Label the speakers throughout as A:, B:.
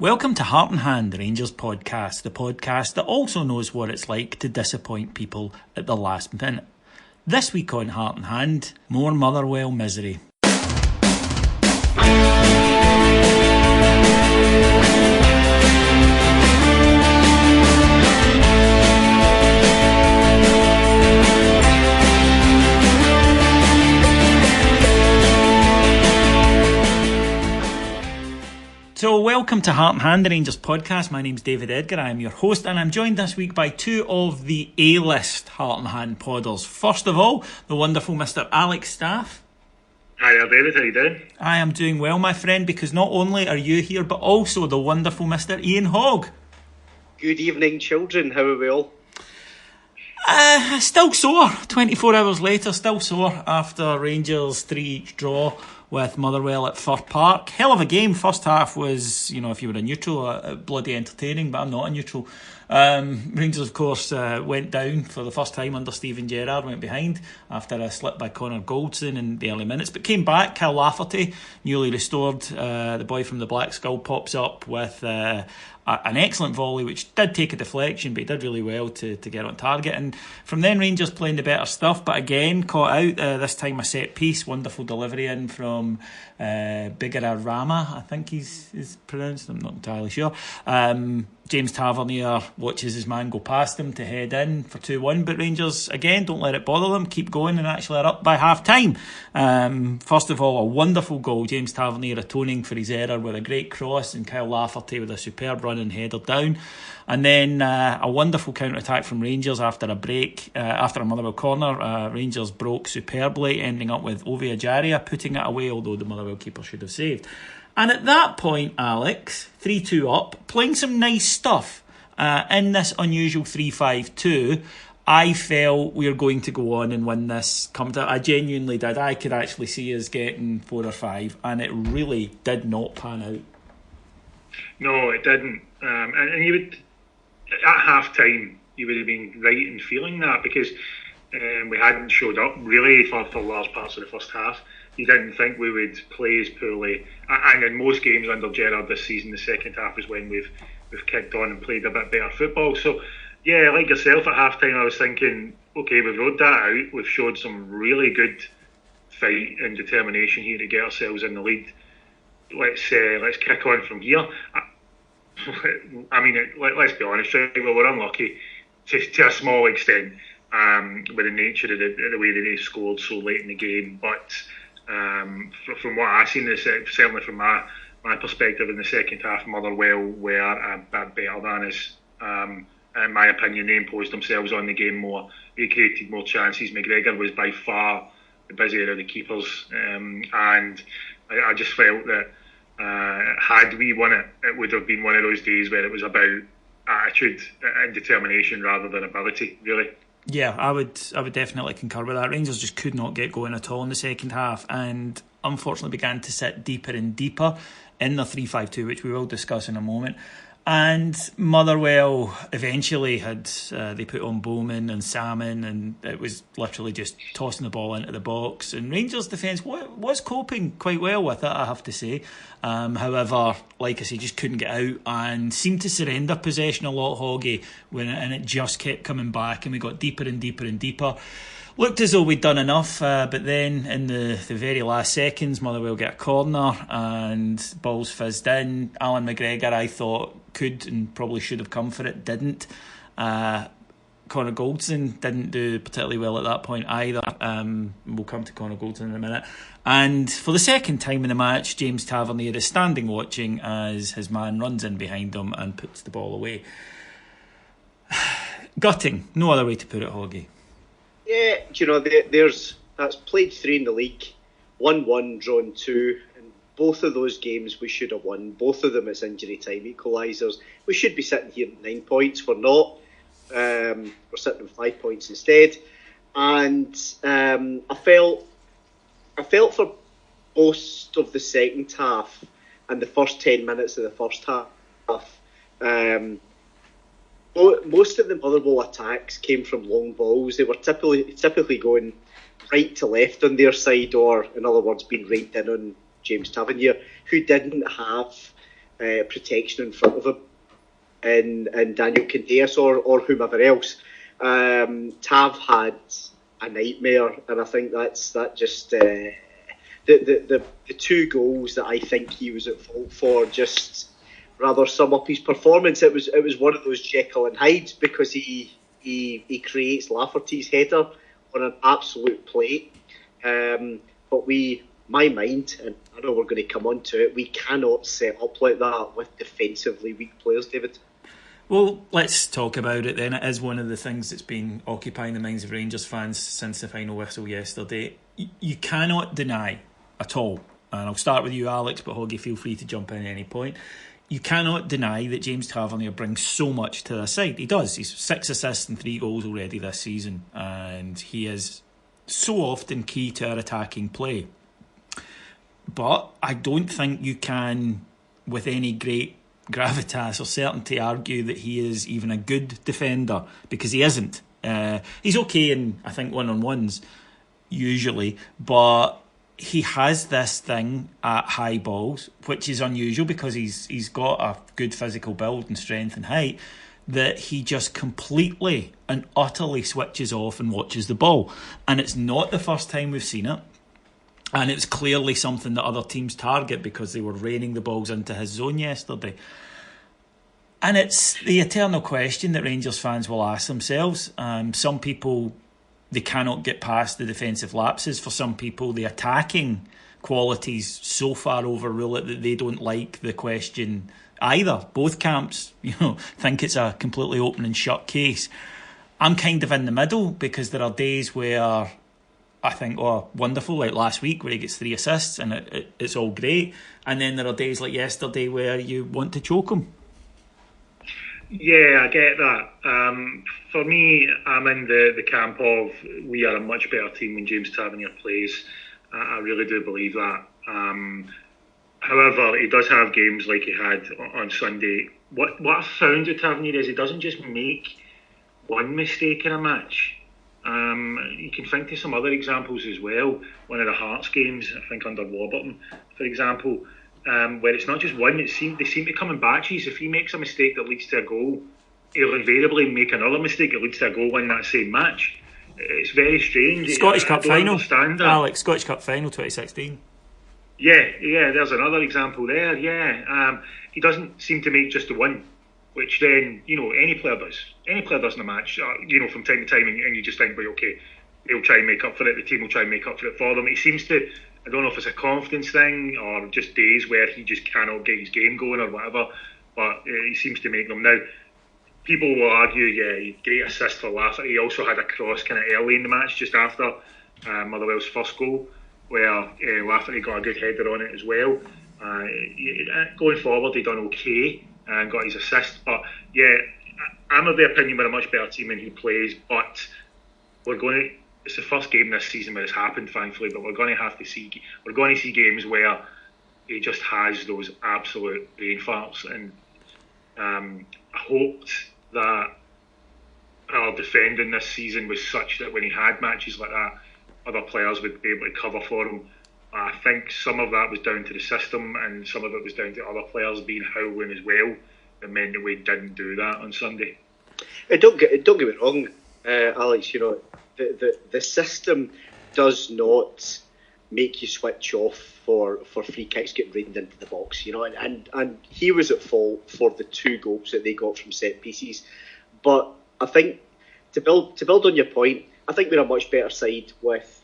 A: Welcome to Heart and Hand, the Rangers podcast, the podcast that also knows what it's like to disappoint people at the last minute. This week on Heart and Hand, more Motherwell misery. So welcome to Heart and Hand, the Rangers podcast. My name's David Edgar, I am your host, and I'm joined this week by two of the A-list Heart and Hand podders. First of all, the wonderful Mr. Alex Staff.
B: Hi there, David, how you doing?
A: I am doing well, my friend, because not only are you here, but also the wonderful Mr. Ian Hogg.
C: Good evening, children, how are we all?
A: Still sore, 24 hours later, still sore after Rangers 3-each draw with Motherwell at Fir Park. Hell of a game. First half was, if you were a neutral, bloody entertaining, but I'm not a neutral. Rangers, of course, went down for the first time under Steven Gerrard, went behind after a slip by Connor Goldson in the early minutes, but came back. Kyle Lafferty, newly restored, the boy from the Black Skull, pops up with an excellent volley, which did take a deflection, but he did really well to get on target. And from then, Rangers playing the better stuff, but again, caught out, this time a set piece, wonderful delivery in from Bigara Rama, I think he's pronounced, I'm not entirely sure. James Tavernier watches his man go past him to head in for 2-1, but Rangers, again, don't let it bother them, keep going, and actually are up by half-time. First of all, a wonderful goal, James Tavernier atoning for his error with a great cross, and Kyle Lafferty with a superb run and header down. And then a wonderful counter-attack from Rangers after a break, after a Motherwell corner. Rangers broke superbly, ending up with Ovie Ejaria putting it away, although the Motherwell keeper should have saved. And at that point, Alex, 3-2 up, playing some nice stuff in this unusual 3-5-2, I felt we were going to go on and win this. I genuinely did. I could actually see us getting 4 or 5, and it really did not pan out.
B: No, it didn't. And you would, at half-time, you would have been right in feeling that, because we hadn't showed up really for large parts of the first half. You didn't think we would play as poorly, and in most games under Gerrard this season, the second half is when we've kicked on and played a bit better football. So yeah, like yourself, at half time I was thinking, okay, we've rode that out, we've showed some really good fight and determination here to get ourselves in the lead. Let's kick on from here. I mean, let's be honest, right? Well, we're unlucky to a small extent with the nature of the way that they scored so late in the game, but from what I've seen, certainly from my perspective in the second half, Motherwell were a bit better than us. In my opinion, they imposed themselves on the game more. They created more chances. McGregor was by far the busier of the keepers, and I just felt that had we won it, it would have been one of those days where it was about attitude and determination rather than ability, really.
A: Yeah, I would definitely concur with that. Rangers just could not get going at all in the second half, and unfortunately began to sit deeper and deeper in the 3-5-2, which we will discuss in a moment. And Motherwell eventually had they put on Bowman and Salmon, and it was literally just tossing the ball into the box. And Rangers' defence was coping quite well with it, I have to say. However, like I say, just couldn't get out and seemed to surrender possession a lot, Hoggy, and it just kept coming back, and we got deeper and deeper and deeper. Looked as though we'd done enough, but then in the very last seconds, Motherwell get a corner and balls fizzed in. Alan McGregor, I thought, could and probably should have come for it, didn't. Connor Goldson didn't do particularly well at that point either. We'll come to Connor Goldson in a minute. And for the second time in the match, James Tavernier is standing watching as his man runs in behind him and puts the ball away. Gutting, no other way to put it, Hoggy.
C: Yeah, that's played 3 in the league, 1-1, drawn 2, and both of those games we should have won. Both of them it's injury time equalisers. We should be sitting here at 9 points. We're not. We're sitting on 5 points instead. And I felt for most of the second half and the first 10 minutes of the first half, most of the Motherwell attacks came from long balls. They were typically going right to left on their side, or in other words, being right in on James Tavernier, who didn't have protection in front of him in Daniel Candeias or whomever else. Tav had a nightmare, and I think that just the two goals that I think he was at fault for just rather sum up his performance. It was one of those Jekyll and Hyde, because he creates Lafferty's header on an absolute plate. But my mind, and I know we're going to come on to it, we cannot set up like that with defensively weak players, David.
A: Well, let's talk about it then. It is one of the things that's been occupying the minds of Rangers fans since the final whistle yesterday. You cannot deny at all, and I'll start with you, Alex, but Hoggy, feel free to jump in at any point. You cannot deny that James Tavernier brings so much to the side. He does. He's 6 assists and 3 goals already this season, and he is so often key to our attacking play. But I don't think you can, with any great gravitas or certainty, argue that he is even a good defender, because he isn't. He's okay in, I think, one-on-ones usually, but he has this thing at high balls, which is unusual because he's got a good physical build and strength and height, that he just completely and utterly switches off and watches the ball. And it's not the first time we've seen it. And it's clearly something that other teams target, because they were raining the balls into his zone yesterday. And it's the eternal question that Rangers fans will ask themselves. Some people, they cannot get past the defensive lapses. For some people, the attacking qualities so far overrule it that they don't like the question either. Both camps, think it's a completely open and shut case. I'm kind of in the middle, because there are days where I think, oh, wonderful, like last week where he gets 3 assists and it's all great. And then there are days like yesterday where you want to choke him.
B: Yeah, I get that. For me, I'm in the camp of we are a much better team when James Tavernier plays. I really do believe that. However, he does have games like he had on Sunday. What I found with Tavernier is he doesn't just make one mistake in a match. You can think of some other examples as well. One of the Hearts games, I think under Warburton, for example, where it's not just one. They seem to come in batches. If he makes a mistake that leads to a goal, he'll invariably make another mistake that leads to a goal in that same match. It's very strange.
A: Scottish Cup final, Alex. Scottish Cup final 2016.
B: Yeah. There's another example there. Yeah, he doesn't seem to make just the one, which then any player does. Any player does in a match, from time to time, and you just think, well, okay, they'll try and make up for it. The team will try and make up for it for them. He seems to, I don't know if it's a confidence thing or just days where he just cannot get his game going or whatever, but he seems to make them. Now, people will argue, yeah, great assist for Lafferty. He also had a cross kind of early in the match, just after Motherwell's first goal, where Lafferty got a good header on it as well. Going forward, he done okay and got his assist. But yeah, I'm of the opinion we're a much better team when he plays. But it's the first game this season where it's happened, thankfully. But we're going to see games where he just has those absolute brain farts. And I hoped that our defending this season was such that when he had matches like that, other players would be able to cover for him. I think some of that was down to the system, and some of it was down to other players being howling as well. That meant that we didn't do that on Sunday.
C: Don't get me wrong, Alex. The system does not make you switch off for free kicks getting rained into the box. And he was at fault for the 2 goals that they got from set pieces. But I think to build on your point, I think we're a much better side with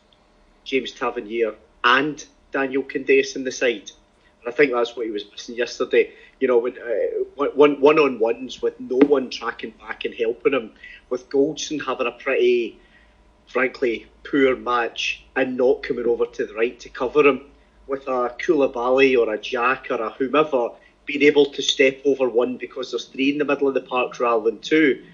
C: James Tavernier and Daniel Candeias in the side. And I think that's what he was missing yesterday. When one-on-ones with no one tracking back and helping him, with Goldson having a pretty, frankly, poor match and not coming over to the right to cover him, with a Koulibaly or a Jack or a whomever being able to step over one because there's 3 in the middle of the park rather than 2.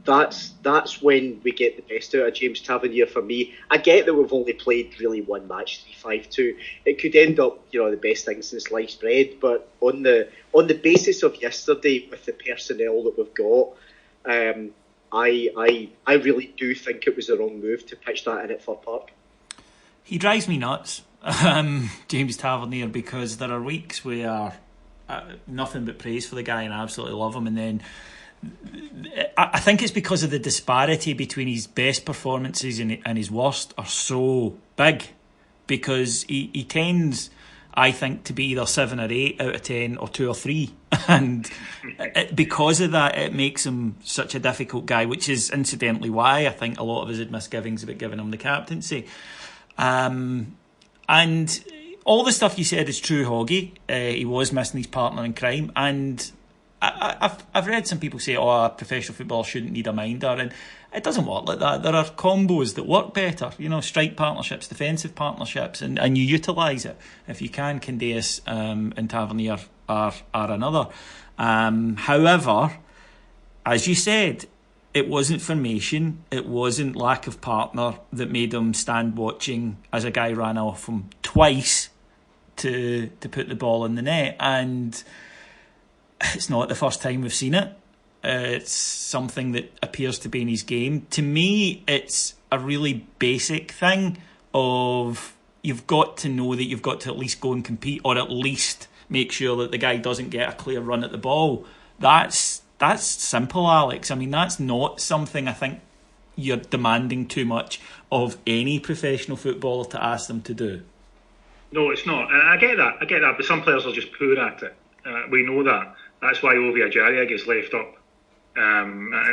C: That's when we get the best out of James Tavernier for me. I get that we've only played really one match, 3-5-2. It could end up, the best thing since sliced bread. But on the basis of yesterday, with the personnel that we've got, I really do think it was the wrong move to pitch that in at Fir Park.
A: He drives me nuts, James Tavernier, because there are weeks where nothing but praise for the guy, and I absolutely love him. And then I think it's because of the disparity between his best performances and his worst are so big, because he tends, I think, to be either 7 or 8 out of 10 or 2 or 3, and because of that it makes him such a difficult guy, which is incidentally why I think a lot of us had misgivings about giving him the captaincy. And all the stuff you said is true, Hoggy. He was missing his partner in crime, and I've read some people say, a professional footballer shouldn't need a minder, and it doesn't work like that. There are combos that work better, strike partnerships, defensive partnerships, and you utilise it. If you can, Candace and Tavernier are another. However, as you said, it wasn't formation, it wasn't lack of partner that made him stand watching as a guy ran off him twice to put the ball in the net, and it's not the first time we've seen it. It's something that appears to be in his game. To me, it's a really basic thing of you've got to know that you've got to at least go and compete, or at least make sure that the guy doesn't get a clear run at the ball. That's simple, Alex. I mean, that's not something I think you're demanding too much of any professional footballer to ask them to do.
B: No, it's not. I get that, but some players are just poor at it. We know that. That's why Ovie Ejaria gets left up,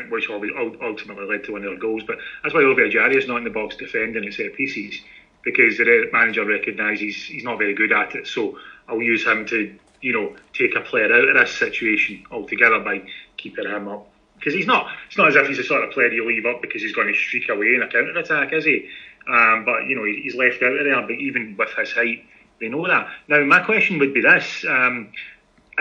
B: which ultimately led to one of their goals. But that's why Ovie Ejaria is not in the box defending at set pieces, because the manager recognises he's not very good at it. So I'll use him to, take a player out of this situation altogether by keeping him up. Because it's not as if he's the sort of player you leave up because he's going to streak away in a counter-attack, is he? But, he's left out of there. But even with his height, they know that. Now, my question would be this.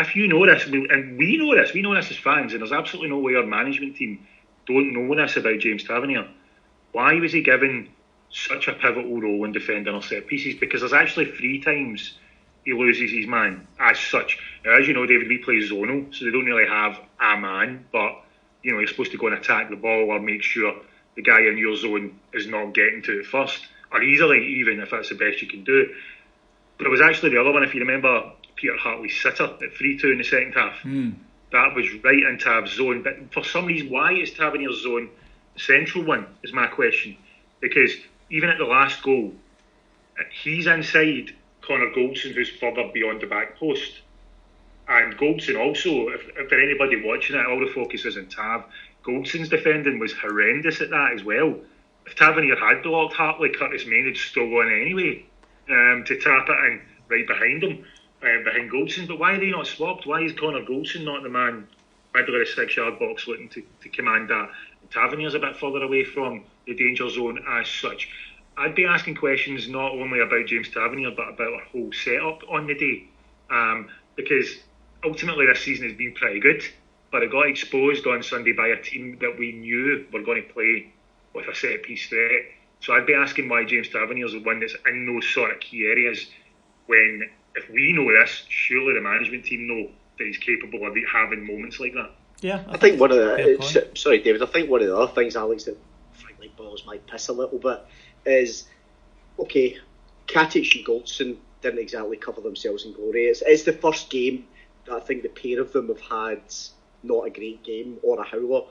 B: If you know this, and we know this as fans, and there's absolutely no way our management team don't know this about James Tavernier, why was he given such a pivotal role in defending our set pieces? Because there's actually 3 times he loses his man as such. Now, as you know, David, we play zonal, so they don't really have a man, but you're supposed to go and attack the ball or make sure the guy in your zone is not getting to it first, or easily, even if that's the best you can do. But it was actually the other one, if you remember, Peter Hartley's sitter at 3-2 in the second half. That was right in Tav's zone. But for some reason, why is Tavernier's zone the central one, is my question. Because even at the last goal, he's inside Connor Goldson, who's further beyond the back post. And Goldson also, if for anybody watching it, all the focus is on Tav. Goldson's defending was horrendous at that as well. If Tavernier had blocked Hartley, Curtis Main had still gone anyway to tap it in right behind him. Behind Goldson, but why are they not swapped? Why is Connor Goldson not the man middle of the 6-yard box looking to command that? Tavernier's a bit further away from the danger zone as such. I'd be asking questions not only about James Tavernier but about our whole setup on the day, because ultimately this season has been pretty good, but it got exposed on Sunday by a team that we knew were going to play with a set piece threat. So I'd be asking why James Tavernier's the one that's in those sort of key areas, when if we know this, surely the management team know that he's capable of having moments like that.
A: Yeah,
C: I think one of the sorry, David. I think one of the other things, Alex, that frankly boils my piss a little bit is, okay, Katic and Goldson didn't exactly cover themselves in glory. It's the first game that I think the pair of them have had not a great game or a howler.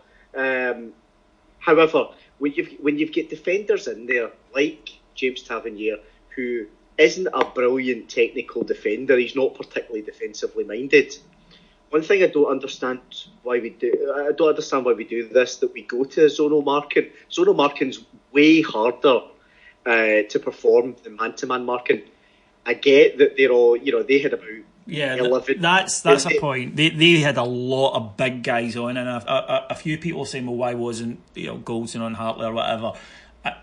C: However, when you've got defenders in there like James Tavernier, who isn't a brilliant technical defender, he's not particularly defensively minded. One thing I don't understand why we do this, that we go to zonal marking. Zonal marking's way harder to perform than man-to-man marking. I get that they're all, they had about 11.
A: That's a point. They had a lot of big guys on, and a few people saying, well, why wasn't Goldson on Hartley or whatever?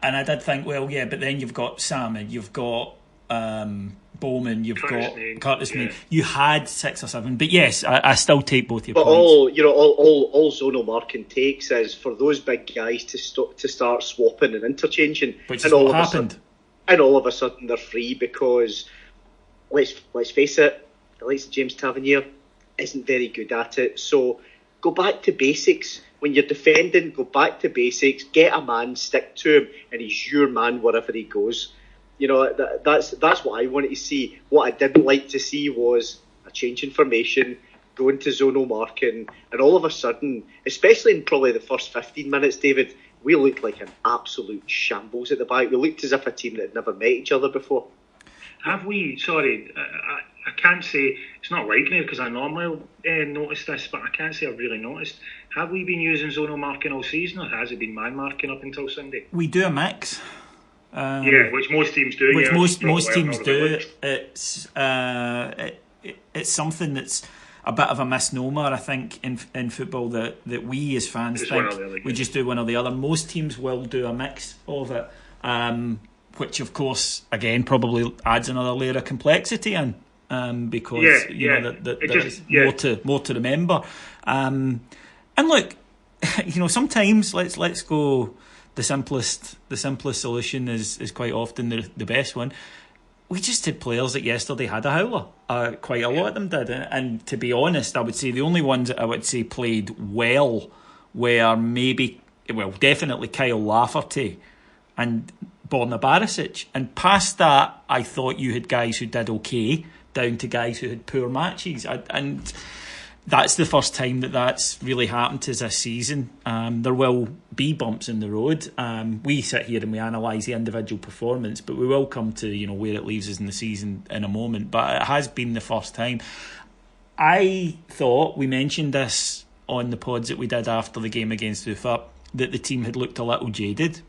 A: And I did think, well, yeah, but then you've got Salmon, you've got Bowman, you've got Curtis Main. You had 6 or 7, but yes, I still take both your points. But
C: all zonal marking takes is for those big guys to start swapping and interchanging,
A: which is what happened.
C: And all of a sudden they're free, because let's face it, the likes of James Tavernier isn't very good at it. So go back to basics. When you're defending, go back to basics. Get a man, stick to him, and he's your man wherever he goes. That's what I wanted to see. What I didn't like to see was a change in formation, going to zonal marking, and all of a sudden, especially in probably the first 15 minutes, David, we looked like an absolute shambles at the back. We looked as if a team that had never met each other before.
B: Have we? Sorry, I can't say, it's not like me because I normally notice this, but I can't say I've really noticed. Have we been using zonal marking all season, or has it been man marking up until Sunday?
A: We do a mix.
B: Which most teams do.
A: Which most teams do. It's something that's a bit of a misnomer, I think, in football that we as fans think we just do one or the other. Most teams will do a mix of it. Which of course again probably adds another layer of complexity in, because there's more to remember. And look, sometimes let's go. The simplest solution is quite often the best one. We just had players that yesterday had a howler. Quite a lot of them did, and to be honest, I would say the only ones that I would say played well were definitely Kyle Lafferty and Borna Barisic, and past that I thought you had guys who did okay down to guys who had poor matches, and that's the first time that's really happened to us this season. There will be bumps in the road. We sit here and we analyse the individual performance, but we will come to where it leaves us in the season in a moment. But it has been the first time. I thought we mentioned this on the pods that we did after the game against Ufa, that the team had looked a little jaded,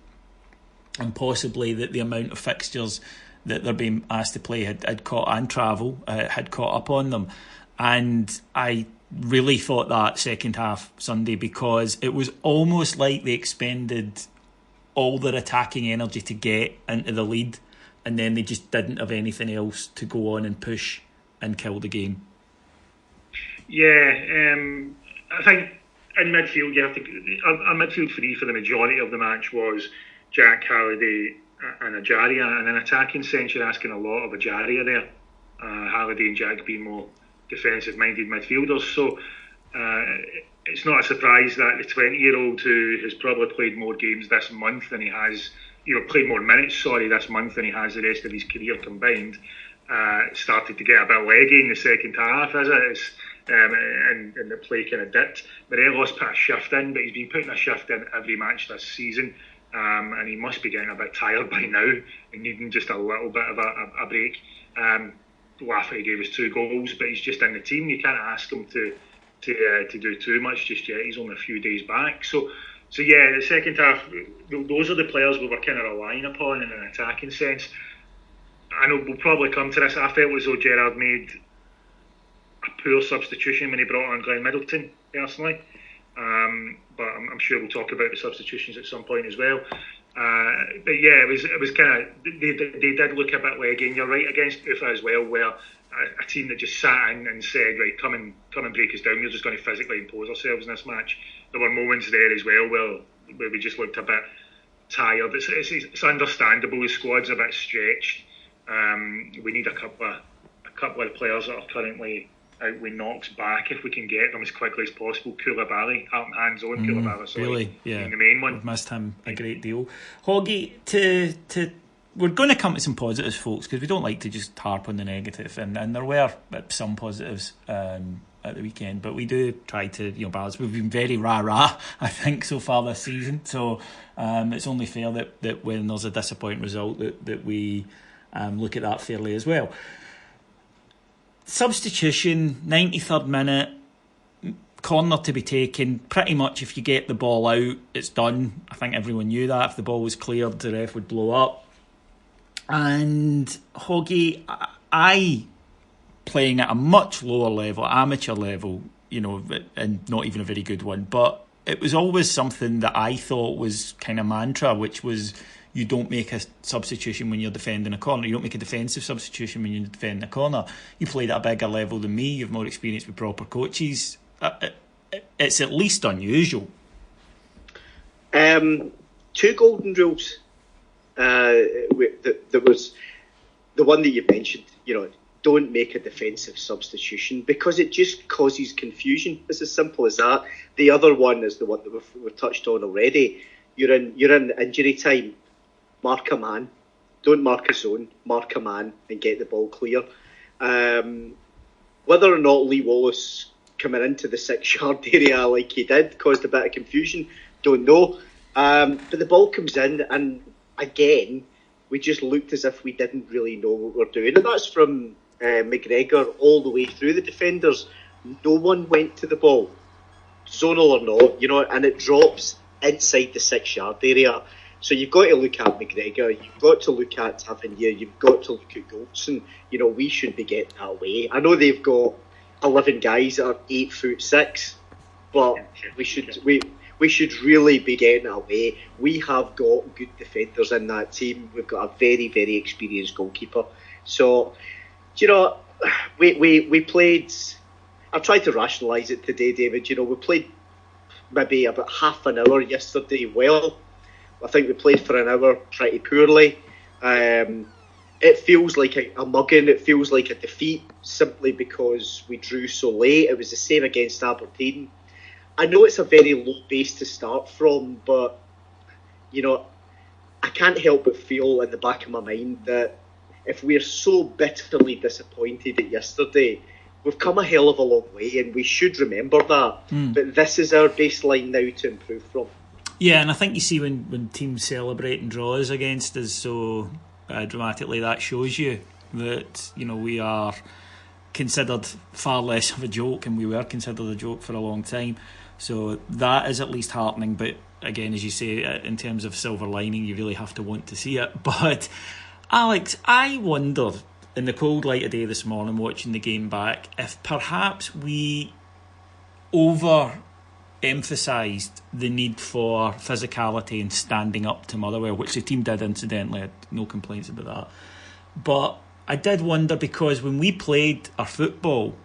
A: and possibly that the amount of fixtures that they're being asked to play had caught up on them. And I really thought that second half Sunday, because it was almost like they expended all their attacking energy to get into the lead, and then they just didn't have anything else to go on and push and kill the game.
B: Yeah, I think in midfield you have to. A midfield three for the majority of the match was Jack, Halliday and Ajaria, and in attacking sense you're asking a lot of Ajaria there. Halliday and Jack being more defensive-minded midfielders, so it's not a surprise that the 20-year-old who has probably played more games this month than he has, played more minutes, this month than he has the rest of his career combined, started to get a bit leggy in the second half, and the play kind of dipped. Morelos put a shift in, but he's been putting a shift in every match this season, and he must be getting a bit tired by now and needing just a little bit of a break. Lafferty gave us 2 goals, but he's just in the team. You can't ask him to do too much just yet. He's only a few days back. So yeah, the second half, those are the players we were kind of relying upon in an attacking sense. I know we'll probably come to this. I felt as though Gerrard made a poor substitution when he brought on Glenn Middleton, personally. But I'm sure we'll talk about the substitutions at some point as well. But yeah, it was kind of, they did look a bit leggy, and you're right against Ufa as well, where a team that just sat in and said, right, come and break us down, we're just going to physically impose ourselves in this match. There were moments there as well where we just looked a bit tired. It's understandable, the squad's a bit stretched. We need a couple of players that are currently out with knocks back, if we can get them as quickly as possible. Koulibaly, hands on Koulibaly,
A: really, yeah,
B: the main one.
A: We've missed him a great deal. Hoggy, we're going to come to some positives, folks, because we don't like to just harp on the negative, and there were some positives at the weekend, but we do try to balance. We've been very rah-rah, I think, so far this season, so it's only fair that when there's a disappointing result that we look at that fairly as well. Substitution, 93rd minute, corner to be taken. Pretty much if you get the ball out, it's done. I think everyone knew that. If the ball was cleared, the ref would blow up. And Hoggy, I playing at a much lower level, amateur level, and not even a very good one, but it was always something that I thought was kind of mantra, which was you don't make a substitution when you're defending a corner. You don't make a defensive substitution when you're defending a corner. You played at a bigger level than me. You've more experience with proper coaches. It's at least unusual.
C: 2 golden rules. There was the one that you mentioned. Don't make a defensive substitution because it just causes confusion. It's as simple as that. The other one is the one that we've touched on already. You're in injury time. Mark a man. Don't mark a zone. Mark a man and get the ball clear. Whether or not Lee Wallace coming into the 6-yard area like he did caused a bit of confusion, don't know. But the ball comes in, and again, we just looked as if we didn't really know what we were doing. And that's from McGregor all the way through the defenders. No one went to the ball, zonal or not, and it drops inside the 6-yard area. So you've got to look at McGregor, you've got to look at Tavernier, you've got to look at Goldson. We should be getting that away. I know they've got 11 guys that are 8'6", but we should really be getting it away. We have got good defenders in that team. We've got a very, very experienced goalkeeper. So, we played. I've tried to rationalise it today, David. We played maybe about half an hour yesterday well. I think we played for an hour pretty poorly. It feels like a mugging. It feels like a defeat simply because we drew so late. It was the same against Aberdeen. I know it's a very low base to start from, but, I can't help but feel in the back of my mind that if we're so bitterly disappointed at yesterday, we've come a hell of a long way, and we should remember that. But this is our baseline now to improve from.
A: Yeah, and I think you see when teams celebrate and draws against us so dramatically, that shows you that, we are considered far less of a joke, and we were considered a joke for a long time. So that is at least heartening. But again, as you say, in terms of silver lining, you really have to want to see it. But Alex, I wonder, in the cold light of day this morning, watching the game back, if perhaps we emphasised the need for physicality and standing up to Motherwell, which the team did incidentally. I had no complaints about that. But I did wonder, because when we played our football,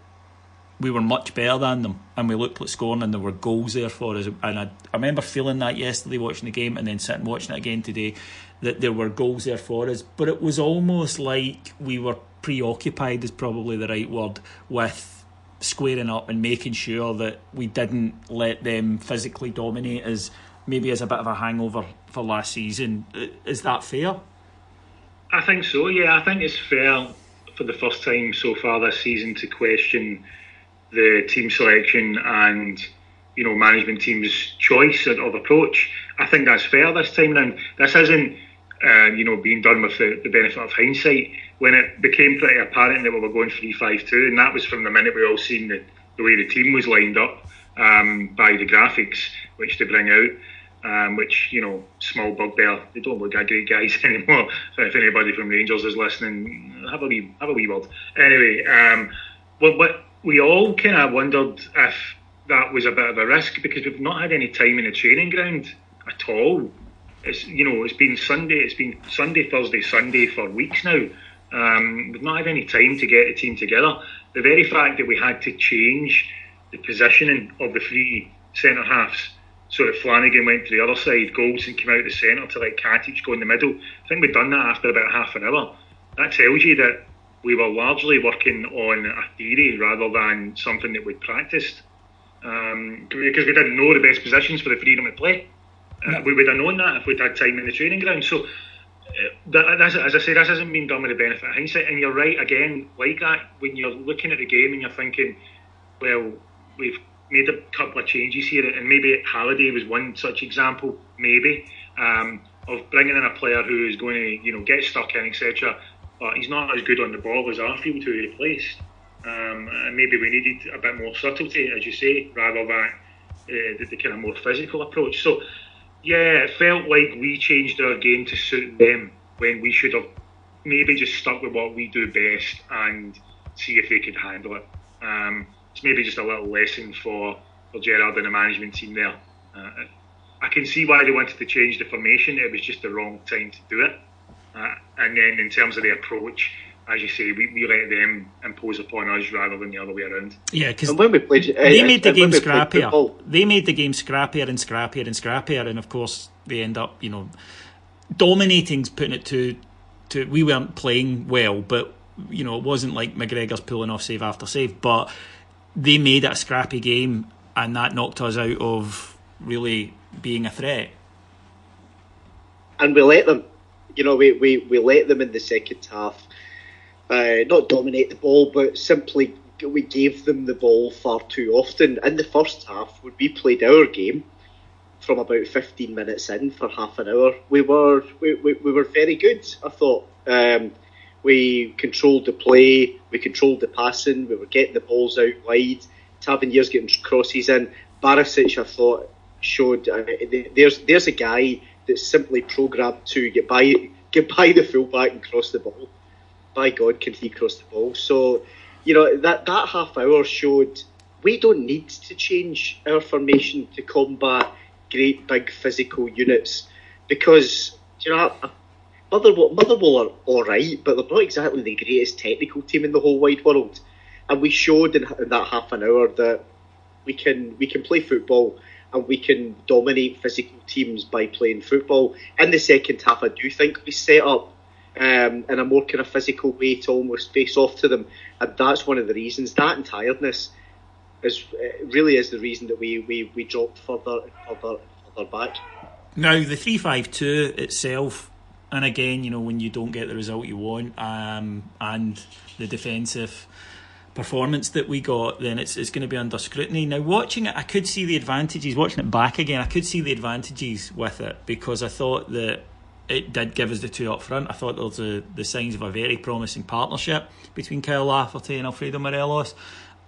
A: we were much better than them, and we looked like scoring, and there were goals there for us. And I remember feeling that yesterday watching the game, and then sitting watching it again today, that there were goals there for us. But it was almost like we were preoccupied, is probably the right word, with squaring up and making sure that we didn't let them physically dominate us, maybe as a bit of a hangover for last season. Is that fair?
B: I think so, yeah. I think it's fair for the first time so far this season to question the team selection and management team's choice of approach. I think that's fair this time round. This isn't being done with the benefit of hindsight. When it became pretty apparent that we were going 3-5-2, and that was from the minute we all seen the way the team was lined up by the graphics which they bring out, which, small bugbear, they don't look like great guys anymore. So if anybody from Rangers is listening, have a wee word. Anyway, what we all kind of wondered if that was a bit of a risk, because we've not had any time in the training ground at all. It's been Sunday, Thursday, Sunday for weeks now. We've not had any time to get the team together. The very fact that we had to change the positioning of the three centre halves, so that Flanagan went to the other side, Goldson came out the centre to let Katic go in the middle. I think we'd done that after about half an hour. That tells you that we were largely working on a theory rather than something that we'd practiced, because we didn't know the best positions for the freedom of play. We would have known that if we'd had time in the training ground. So, as I say, this hasn't been done with the benefit of hindsight. And you're right, again, like that, when you're looking at the game and you're thinking, well, we've made a couple of changes here, and maybe Halliday was one such example, maybe, of bringing in a player who is going to, get stuck in, etc. But he's not as good on the ball as Arfield, who he replaced. And maybe we needed a bit more subtlety, as you say, rather than the kind of more physical approach. So, yeah, it felt like we changed our game to suit them when we should have maybe just stuck with what we do best and see if they could handle it. It's maybe just a little lesson for Gerrard and the management team there. I can see why they wanted to change the formation. It was just the wrong time to do it. And then in terms of the approach, as you say, we let them impose upon us rather than the other way around.
A: Yeah, because
C: when we played,
A: they made the game scrappier. They made the game scrappier and scrappier and scrappier, and of course they end up, dominating's putting it to. We weren't playing well, but it wasn't like McGregor's pulling off save after save. But they made it a scrappy game, and that knocked us out of really being a threat.
C: And we let them. We let them in the second half. Not dominate the ball, but simply we gave them the ball far too often. In the first half, when we played our game, from about 15 minutes in for half an hour, we were very good. I thought we controlled the play, we controlled the passing, we were getting the balls out wide. Tavernier's getting crosses in. Barisic, I thought, showed there's a guy that's simply programmed to get by the fullback and cross the ball. By God, can he cross the ball? So, that half hour showed we don't need to change our formation to combat great big physical units, because Motherwell are all right, but they're not exactly the greatest technical team in the whole wide world. And we showed in that half an hour that we can play football and we can dominate physical teams by playing football. In the second half, I do think we set up in a more kind of physical way to almost face off to them, and that's one of the reasons. That and tiredness really is the reason that we dropped further and further back.
A: Now the 3-5-2 itself, and again, when you don't get the result you want, and the defensive performance that we got, then it's going to be under scrutiny. Now watching it, I could see the advantages. Watching it back again, I could see the advantages with it, because I thought that it did give us the two up front. I thought there was the signs of a very promising partnership between Kyle Lafferty and Alfredo Morelos,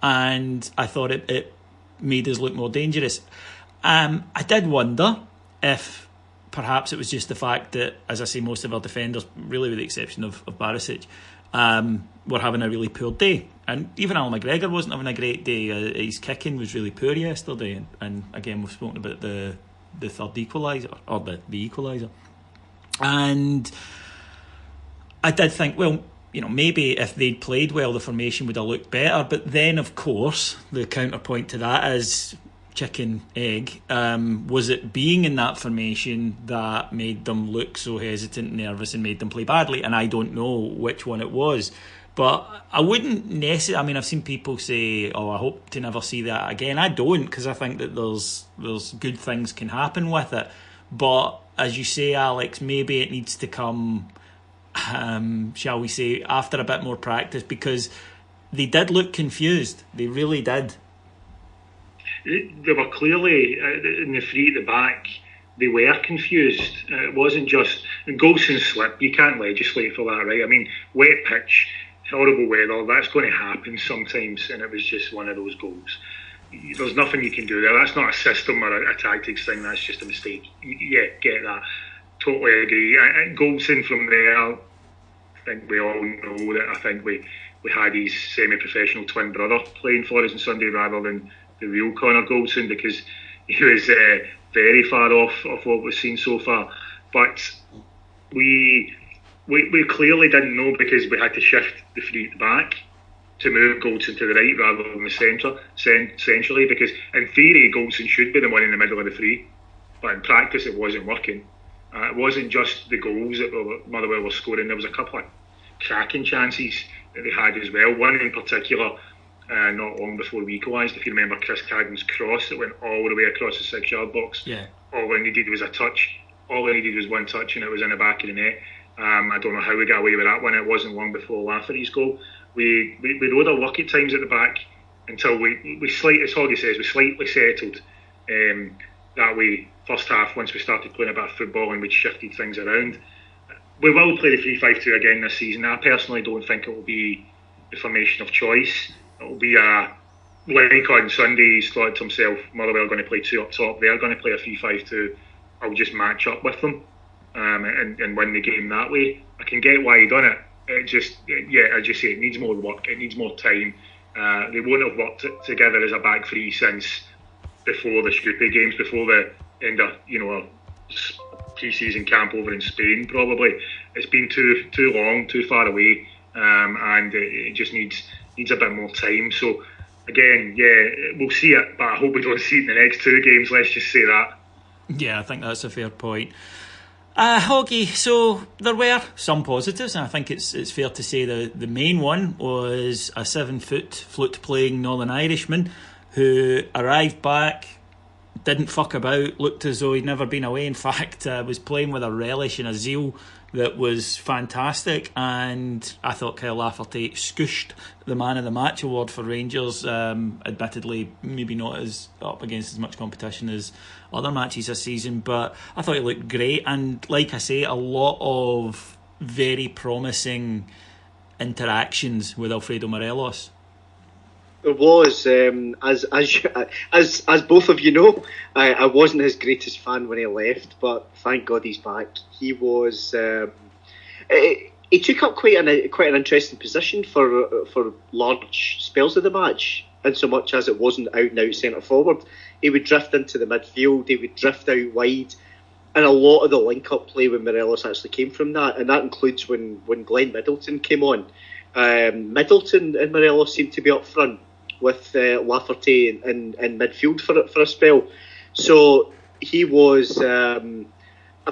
A: and I thought it made us look more dangerous. I did wonder if perhaps it was just the fact that, as I say, most of our defenders, really with the exception of Barisic, were having a really poor day. And even Alan McGregor wasn't having a great day. His kicking was really poor yesterday. And again, we've spoken about the third equaliser, or the equaliser. And I did think, well, maybe if they'd played well, the formation would have looked better. But then, of course, the counterpoint to that is chicken, egg. Was it being in that formation that made them look so hesitant and nervous and made them play badly? And I don't know which one it was. But I wouldn't necessarily... I mean, I've seen people say, I hope to never see that again. I don't, because I think that there's good things can happen with it. But as you say, Alex, maybe it needs to come, shall we say, after a bit more practice, because they did look confused. They really did.
B: They were clearly, in the three at the back, they were confused. It wasn't just... Golson slip, you can't legislate for that, right? I mean, wet pitch, horrible weather, that's going to happen sometimes, and it was just one of those goals. There's nothing you can do there. That's not a system or a tactics thing, that's just a mistake. Yeah, get that. Totally agree. And Golson from there, I think we all know that I think we had his semi-professional twin brother playing for us on Sunday rather than the real Connor Golson, because he was very far off what we've seen so far. But we clearly didn't know, because we had to shift the three at the back to move Golson to the right rather than the centre, essentially, because in theory Golson should be the one in the middle of the three, but in practice it wasn't working. It wasn't just the goals that Motherwell were scoring, there was a couple of cracking chances that they had as well. One in particular, not long before we equalised, if you remember, Chris Cadden's cross that went all the way across the 6-yard box.
A: Yeah. All
B: they needed was a touch. All they needed was one touch, and it was in the back of the net. I don't know how we got away with that one. It wasn't long before Lafferty's goal. We rode our luck at times at the back until we slightly, as Hoggy says, we slightly settled that way first half once we started playing a bit of football and we'd shifted things around. We will play the 3-5-2 again this season. I personally don't think it will be the formation of choice. It will be like on Sunday, he's thought to himself, Motherwell are going to play two up top, they're going to play a 3-5-2. I'll just match up with them and win the game that way. I can get why he done it. It just, I just say it needs more work, it needs more time. They won't have worked together as a back three since before the Scoopy games, before the end of a pre-season camp over in Spain. Probably it's been too long, too far away, and it just needs a bit more time. So again, we'll see it, but I hope we don't see it in the next two games. Let's just say that.
A: Yeah, I think that's a fair point. Hoggy, so there were some positives, and I think it's fair to say the main one was a 7-foot flute-playing Northern Irishman who arrived back, didn't fuck about, looked as though he'd never been away. In fact, was playing with a relish and a zeal that was fantastic, and I thought Kyle Lafferty scooshed the Man of the Match award for Rangers. Admittedly, maybe not as up against as much competition as other matches this season, but I thought he looked great, and like I say, a lot of very promising interactions with Alfredo Morelos.
C: There was, as both of you know, I wasn't his greatest fan when he left, but thank God he's back. He was, he took up quite an interesting position for large spells of the match, in so much as it wasn't out and out centre forward. He would drift into the midfield, he would drift out wide, and a lot of the link-up play with Morelos actually came from that, and that includes when Glenn Middleton came on. Middleton and Morelos seemed to be up front, with Lafferty in midfield for a spell. So he was, I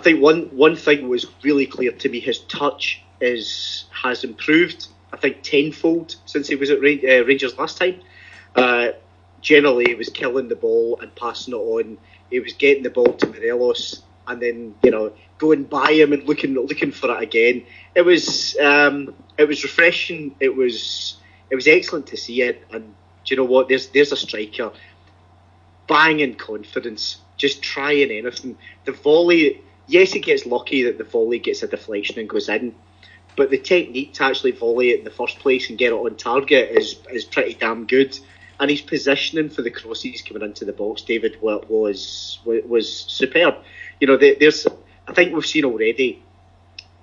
C: think one thing was really clear to me, his touch has improved, I think, tenfold since he was at Rangers last time. Generally, he was killing the ball and passing it on. He was getting the ball to Morelos and then, going by him and looking for it again. It was refreshing. It was excellent to see it. And do you know what? There's a striker, banging confidence, just trying anything. The volley, yes, he gets lucky that the volley gets a deflection and goes in, but the technique to actually volley it in the first place and get it on target is pretty damn good. And his positioning for the crosses coming into the box, David, was superb. There's, I think we've seen already,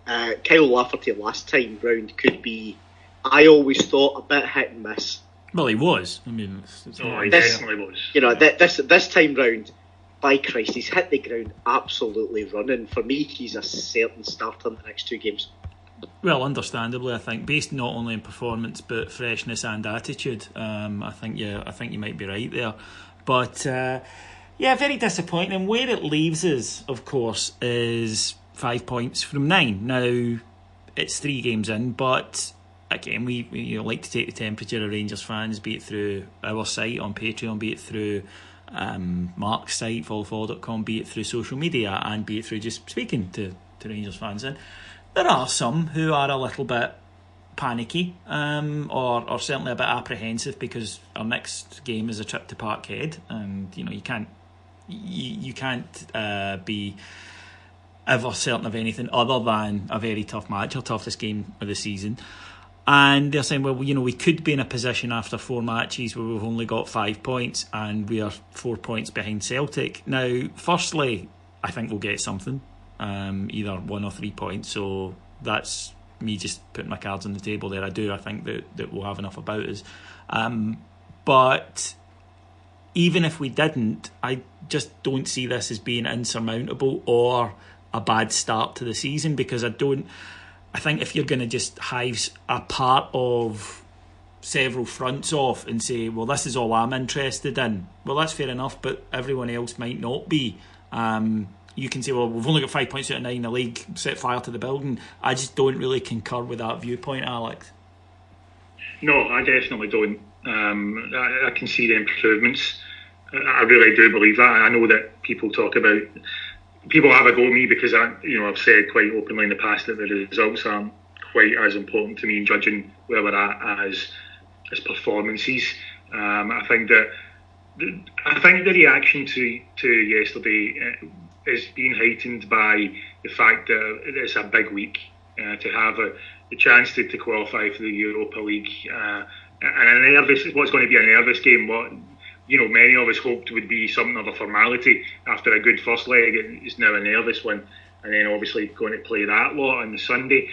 C: Kyle Lafferty last time round could be, I always thought, a bit hit and miss.
A: Well, he was. I mean,
B: he definitely was.
C: This time round, by Christ, he's hit the ground absolutely running. For me, he's a certain starter in the next 2 games.
A: Well, understandably, I think, based not only on performance but freshness and attitude. I think you might be right there. But very disappointing. And where it leaves us, of course, is 5 points from 9. Now, it's 3 games in, but again, we like to take the temperature of Rangers fans, be it through our site on Patreon, be it through Mark's site, followfor.com, be it through social media, and be it through just speaking to Rangers fans. And there are some who are a little bit panicky, or certainly a bit apprehensive, because our next game is a trip to Parkhead, and you can't be ever certain of anything other than a very tough match, or toughest game of the season. And they're saying, well, we could be in a position after 4 matches where we've only got 5 points and we are 4 points behind Celtic. Now, firstly, I think we'll get something, either 1 or 3 points. So that's me just putting my cards on the table there. I think that we'll have enough about us. But even if we didn't, I just don't see this as being insurmountable or a bad start to the season, because I think if you're going to just hive a part of several fronts off and say, well, this is all I'm interested in, well, that's fair enough, but everyone else might not be. You can say, well, we've only got 5 points out of 9 in the league, set fire to the building. I just don't really concur with that viewpoint, Alex.
B: No, I definitely don't. I can see the improvements. I really do believe that. I know that people have a go at me because I've said quite openly in the past that the results aren't quite as important to me in judging where we're at as performances. I think the reaction to yesterday is being heightened by the fact that it's a big week to have the chance to qualify for the Europa League, and what's going to be a nervous game. What many of us hoped would be something of a formality after a good first leg. It's now a nervous one, and then obviously going to play that lot on the Sunday.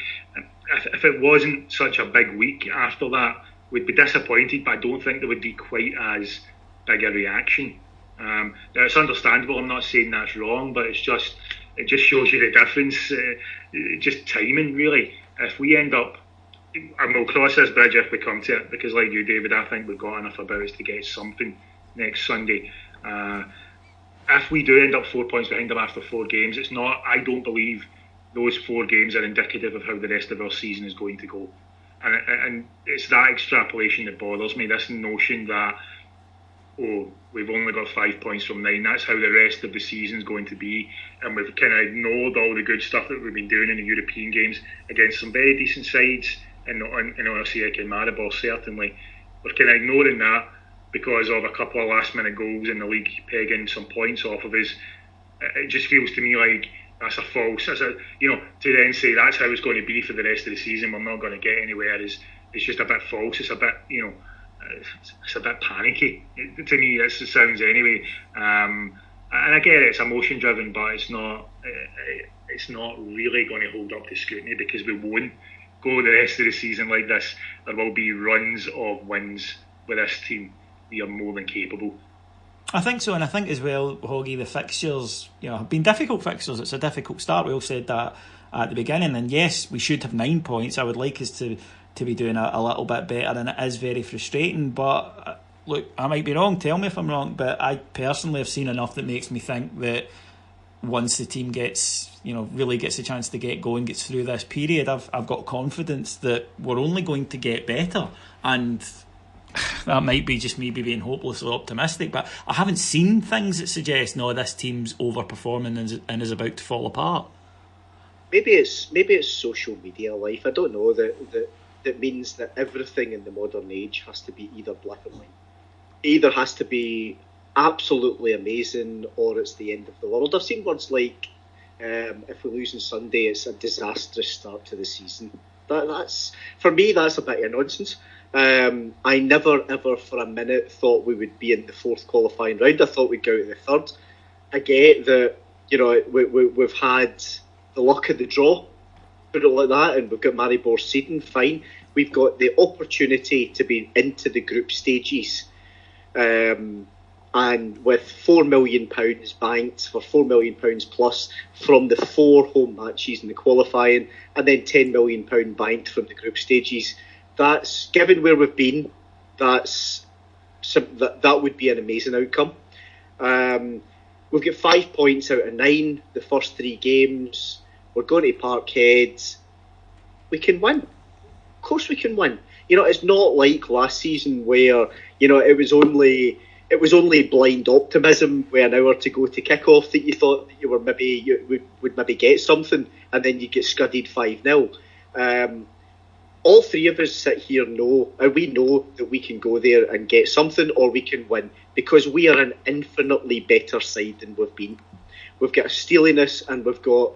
B: If it wasn't such a big week after that, we'd be disappointed, but I don't think there would be quite as big a reaction. Now, it's understandable. I'm not saying that's wrong, but it just shows you the difference. Just timing, really. If we end up, and we'll cross this bridge if we come to it, because like you, David, I think we've got enough about us to get something next Sunday. If we do end up 4 points behind them after 4 games, it's not. I don't believe those 4 games are indicative of how the rest of our season is going to go, and it's that extrapolation that bothers me. This notion that oh, we've only got 5 points from 9. That's how the rest of the season's going to be. And we've kind of ignored all the good stuff that we've been doing in the European games against some very decent sides. And Osijek and Maribor, certainly. We're kind of ignoring that because of a couple of last-minute goals in the league pegging some points off of us. It just feels to me like that's a false. To then say that's how it's going to be for the rest of the season, we're not going to get anywhere. It's just a bit false. It's a bit, it's a bit panicky to me. It sounds anyway. And I get it, it's emotion driven, but it's not. It's not really going to hold up to scrutiny because we won't go the rest of the season like this. There will be runs of wins with this team. We are more than capable.
A: I think so, and I think as well, Hoggy, the fixtures, have been difficult fixtures. It's a difficult start. We all said that at the beginning, and yes, we should have 9 points. I would like us to be doing a little bit better, and it is very frustrating. But look, I might be wrong. Tell me if I'm wrong. But I personally have seen enough that makes me think that once the team gets, really gets a chance to get going, gets through this period, I've got confidence that we're only going to get better. And that might be just me being hopelessly optimistic, but I haven't seen things that suggest this team's overperforming and is about to fall apart.
C: Maybe it's social media life. I don't know that means that everything in the modern age has to be either black or white. It either has to be absolutely amazing or it's the end of the world. I've seen words like if we lose on Sunday, it's a disastrous start to the season. That's for me. That's a bit of nonsense. I never ever for a minute thought we would be in the fourth qualifying round. I thought we'd go to the third. I get that we've had the luck of the draw, put it like that, and we've got Maribor seeding. Fine, we've got the opportunity to be into the group stages, and with £4 million banked for £4 million plus from the 4 home matches in the qualifying, and then £10 million banked from the group stages. That's, given where we've been, that would be an amazing outcome. We've got 5 points out of 9 the first 3 games. We're going to Parkhead. We can win. Of course we can win. It's not like last season where it was only blind optimism with an hour to go to kick off that you thought that you would maybe get something, and then you get scudded 5-0. All 3 of us sit here know that we can go there and get something, or we can win, because we are an infinitely better side than we've been. We've got a steeliness, and we've got,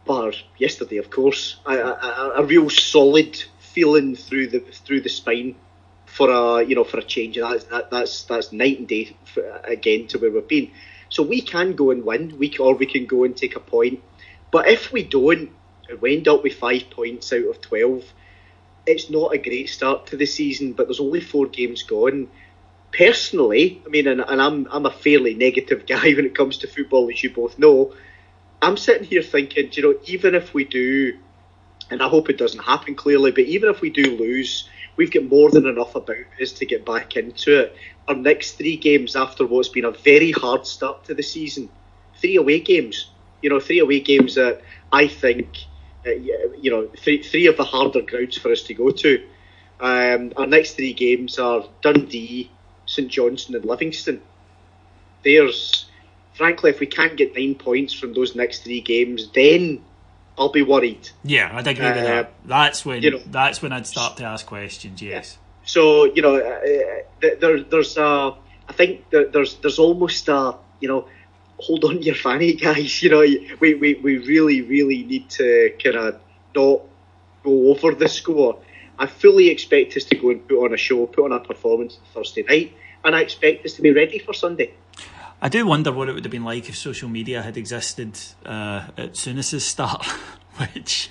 C: bar yesterday, of course, a real solid feeling through the spine for a change. That's night and day again to where we've been. So we can go and win, or we can go and take a point. But if we don't, we end up with 5 points out of 12. It's not a great start to the season, but there's only 4 games gone. Personally, I mean, and I'm a fairly negative guy when it comes to football, as you both know. I'm sitting here thinking, even if we do, and I hope it doesn't happen clearly, but even if we do lose, we've got more than enough about us to get back into it. Our next 3 games after what's been a very hard start to the season, 3 away games. 3 away games that I think, 3 of the harder grounds for us to go to. Our next 3 games are Dundee, St Johnstone and Livingston. Frankly, if we can't get 9 points from those next 3 games, then I'll be worried.
A: Yeah, I'd agree with that. That's when I'd start to ask questions. Yes.
C: Yeah. So I think there's almost a hold on to your fanny, guys. We really, really need to kind of not go over the score. I fully expect us to go and put on a show, put on a performance on Thursday night, and I expect us to be ready for Sunday.
A: I do wonder what it would have been like if social media had existed at Souness's start, which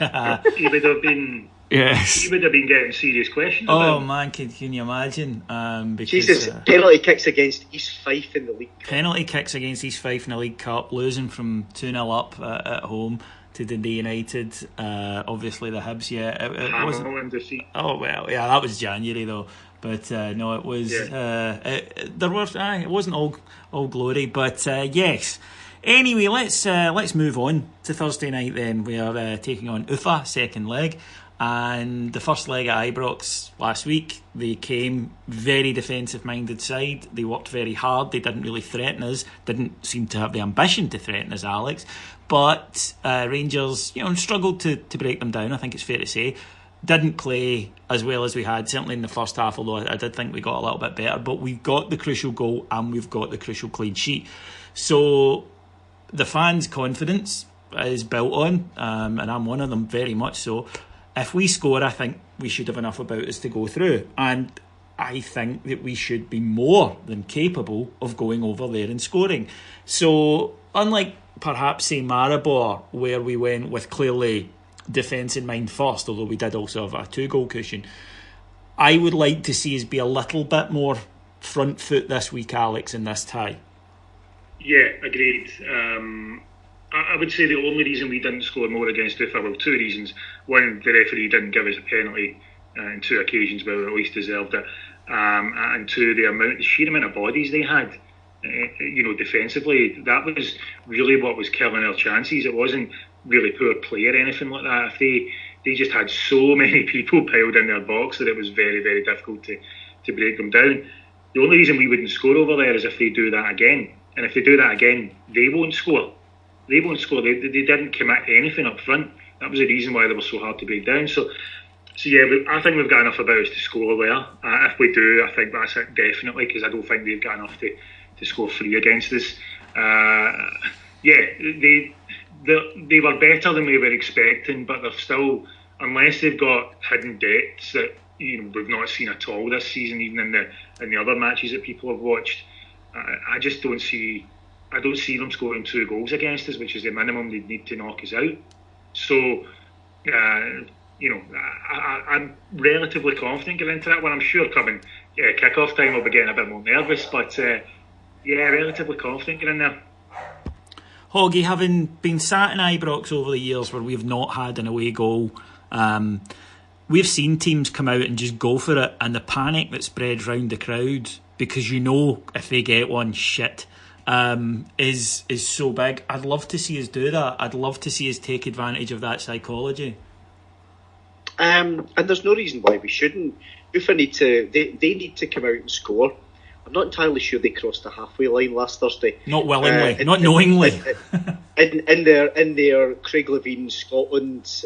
B: he would have been.
A: Yes,
B: he would have been getting serious questions.
A: Oh man, can you imagine? Because,
C: Jesus, penalty kicks against East Fife in the League Cup.
A: Penalty kicks against East Fife in the League Cup, losing from 2-0 up at home to Dundee United. Obviously the Hibs, it wasn't.
B: Defeat.
A: Oh well, yeah, that was January though. But no, it was. Yeah. It wasn't all glory, but yes. Anyway, let's move on to Thursday night. Then we are taking on Ufa, second leg. And the first leg at Ibrox last week, they came very defensive-minded side. They worked very hard. They didn't really threaten us. Didn't seem to have the ambition to threaten us, Alex. But Rangers, struggled to break them down, I think it's fair to say. Didn't play as well as we had, certainly in the first half, although I did think we got a little bit better. But we've got the crucial goal and we've got the crucial clean sheet. So the fans' confidence is built on, and I'm one of them, very much so. If we score, I think we should have enough about us to go through. And I think that we should be more than capable of going over there and scoring. So, unlike perhaps, say, Maribor, where we went with clearly defence in mind first, although we did also have a 2-goal cushion, I would like to see us be a little bit more front foot this week, Alex, in this tie.
B: Yeah, agreed. I would say the only reason we didn't score more against Ufa, well, 2 reasons. One, the referee didn't give us a penalty on 2 occasions where we at least deserved it. And 2, the sheer amount of bodies they had, defensively, that was really what was killing our chances. It wasn't really poor play or anything like that. If they just had so many people piled in their box that it was very, very difficult to break them down. The only reason we wouldn't score over there is if they do that again. And if they do that again, they won't score. They won't score. They didn't commit anything up front. That was the reason why they were so hard to break down. So yeah, I think we've got enough about us to score there. If we do, I think that's it definitely, because I don't think they've got enough to score 3 against us. They were better than we were expecting, but they're still, unless they've got hidden depths that we've not seen at all this season, even in the other matches that people have watched. I just don't see. I don't see them scoring 2 goals against us, which is the minimum they'd need to knock us out. So, I'm relatively confident going into that one. I'm sure coming kick-off time I'll be getting a bit more nervous, but relatively confident going in there.
A: Hoggy, having been sat in Ibrox over the years where we've not had an away goal, we've seen teams come out and just go for it, and the panic that spreads round the crowd because if they get one, shit. Is so big. I'd love to see us do that. I'd love to see us take advantage of that psychology.
C: And there's no reason why we shouldn't. Ufa they need to come out and score. I'm not entirely sure they crossed the halfway line last Thursday.
A: Not willingly, not knowingly.
C: in their Craig Levein Scotland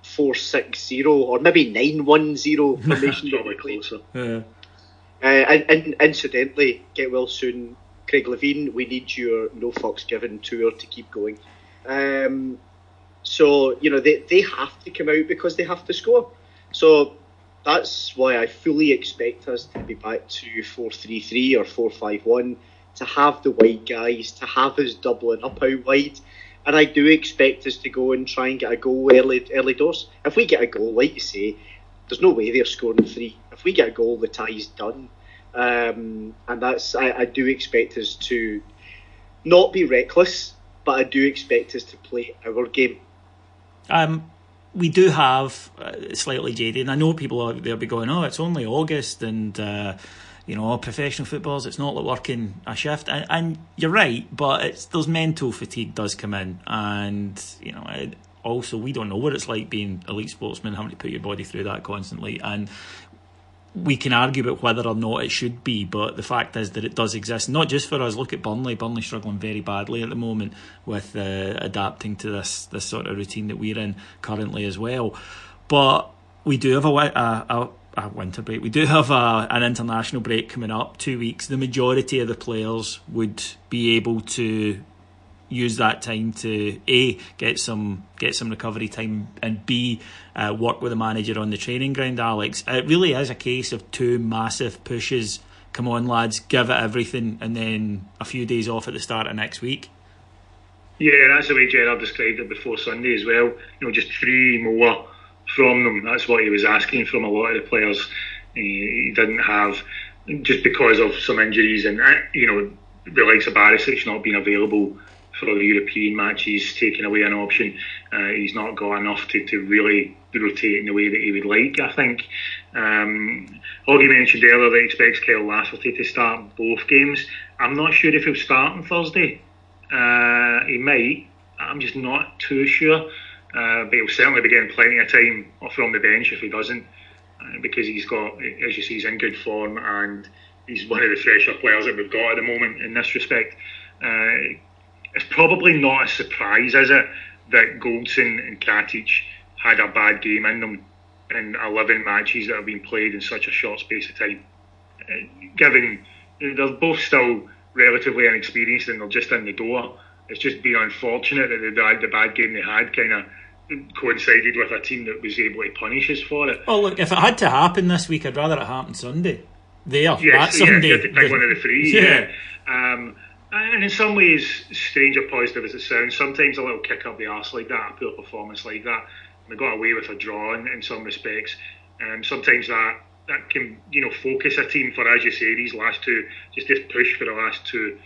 C: 4-6-0 or maybe 9-1-0 formation.
B: Probably closer.
A: Yeah.
C: And incidentally, get well soon, Craig Levein. We need your no fucks given tour to keep going. So they have to come out because they have to score. So that's why I fully expect us to be back to 4-3-3 or 4-5-1, to have the wide guys, to have us doubling up out wide. And I do expect us to go and try and get a goal early doors. If we get a goal, like you say, there's no way they're scoring 3. If we get a goal, the tie's done. And I do expect us to not be reckless, but I do expect us to play our game.
A: We do have slightly jaded, and I know people out there be going, it's only August, and professional footballers, it's not like working a shift, and you're right, but there's mental fatigue does come in, and also we don't know what it's like being elite sportsmen, having to put your body through that constantly, and we can argue about whether or not it should be, but the fact is that it does exist, not just for us. Look at Burnley struggling very badly at the moment with adapting to this sort of routine that we're in currently as well. But we do have a winter break. We do have an international break coming up, 2 weeks. The majority of the players would be able to use that time to A, get some recovery time, and B, work with the manager on the training ground, Alex. It really is a case of 2 massive pushes. Come on, lads, give it everything, and then a few days off at the start of next week.
B: Yeah, that's the way Gerrard described it before Sunday as well. Just 3 more from them. That's what he was asking from a lot of the players. He didn't have, just because of some injuries and the likes of Barisic not being available for the European matches, taking away an option. He's not got enough to really rotate in the way that he would like, I think. Hoggy mentioned earlier that he expects Kyle Lafferty to start both games. I'm not sure if he'll start on Thursday. He might. I'm just not too sure. but he'll certainly be getting plenty of time from the bench if he doesn't, because he's got, as you see, he's in good form and he's one of the fresher players that we've got at the moment in this respect. It's probably not a surprise, is it, that Goldson and Katic had a bad game in them in 11 matches that have been played in such a short space of time. Given they're both still relatively inexperienced and they're just in the door, it's just been unfortunate that the bad game they had kind of coincided with a team that was able to punish us for it.
A: Well, look, if it had to happen this week, I'd rather it happen Sunday. That
B: Yes,
A: Sunday.
B: You have to pick one of the three.
A: Yeah.
B: And in some ways, strange or positive as it sounds, sometimes a little kick up the arse like that, a poor performance like that, we got away with a draw in some respects. Sometimes that can, focus a team for, as you say, these last two, just this push for the last two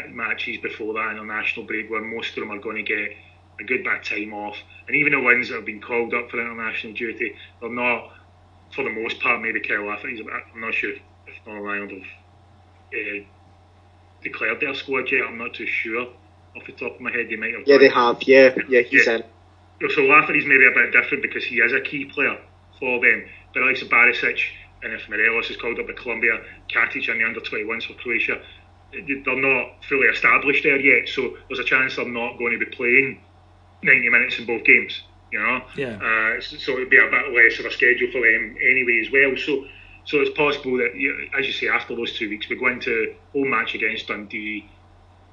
B: matches before that international break, where most of them are going to get a good bit of time off. And even the ones that have been called up for international duty, they're not, for the most part, maybe Kyle Lafferty's, I'm not sure if Northern Ireland have declared their squad yet. I'm not too sure off the top of my head. They might have.
C: Yeah, they have. Yeah, he's in.
B: So Lafferty's maybe a bit different because he is a key player for them. But like Barisic, and if Morelos is called up at Colombia, Katic and the under-21s for Croatia, they're not fully established there yet. So there's a chance they're not going to be playing 90 minutes in both games.
A: Yeah.
B: So it'd be a bit less of a schedule for them anyway as well. So it's possible that, as you say, after those 2 weeks, we go into home match against Dundee,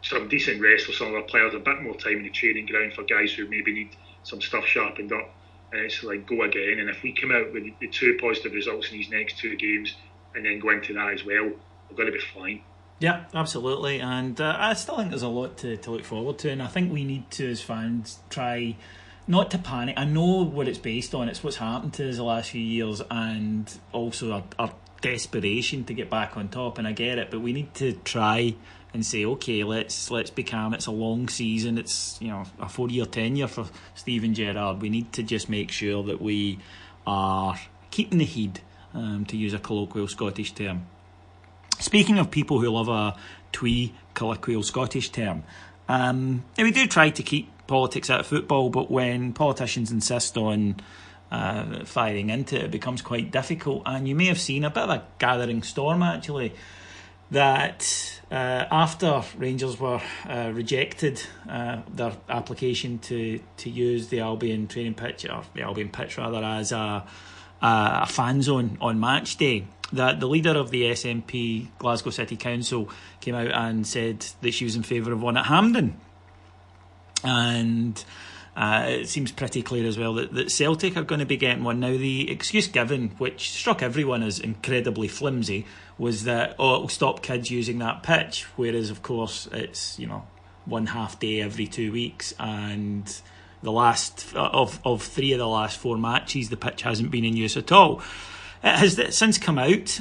B: some decent rest for some of our players, a bit more time in the training ground for guys who maybe need some stuff sharpened up, and it's like go again. And if we come out with the two positive results in these next two games and then go into that as well, we're going to be fine.
A: Yeah, absolutely. And I still think there's a lot to look forward to, and I think we need to, as fans, try not to panic. I know what it's based on. It's what's happened to us the last few years, and also our desperation to get back on top, and I get it, but we need to try and say, okay, let's be calm. It's a long season. It's a 4-year tenure for Steven Gerrard. We need to just make sure that we are keeping the heat, to use a colloquial Scottish term. Speaking of people who love a twee colloquial Scottish term, we do try to keep politics out of football, but when politicians insist on firing into it, it becomes quite difficult. And you may have seen a bit of a gathering storm, actually, that after Rangers were rejected their application to use the Albion training pitch, or the Albion pitch rather, as a fan zone on match day, that the leader of the SNP Glasgow City Council came out and said that she was in favour of one at Hampden. And it seems pretty clear as well that Celtic are going to be getting one. Now, the excuse given, which struck everyone as incredibly flimsy, was that, it'll stop kids using that pitch, whereas, of course, it's, 1 half day every 2 weeks, and the last of 3 of the last 4 matches, the pitch hasn't been in use at all. It has since come out,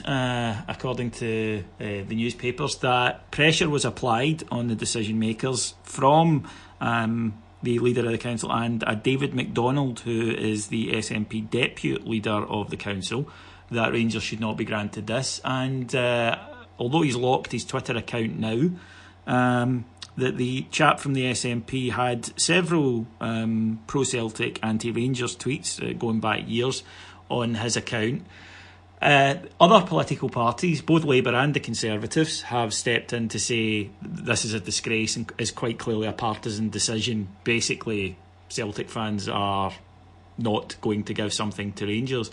A: according to the newspapers, that pressure was applied on the decision makers from the leader of the council and David MacDonald, who is the SNP deputy leader of the council, that Rangers should not be granted this. And although he's locked his Twitter account now, that the chap from the SNP had several pro-Celtic, anti-Rangers tweets going back years on his account. Other political parties, both Labour and the Conservatives, have stepped in to say this is a disgrace and is quite clearly a partisan decision. Basically, Celtic fans are not going to give something to Rangers.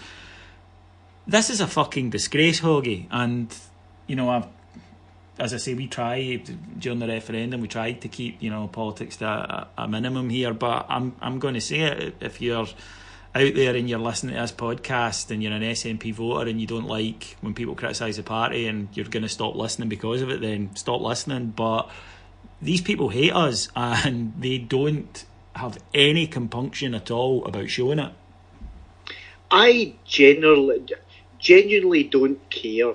A: This is a fucking disgrace, Hoggy. And, as I say, we tried during the referendum, we tried to keep, politics to a minimum here. But I'm going to say it, if you're out there and you're listening to this podcast and you're an SNP voter and you don't like when people criticise the party and you're going to stop listening because of it, then stop listening. But these people hate us and they don't have any compunction at all about showing it.
C: I genuinely don't care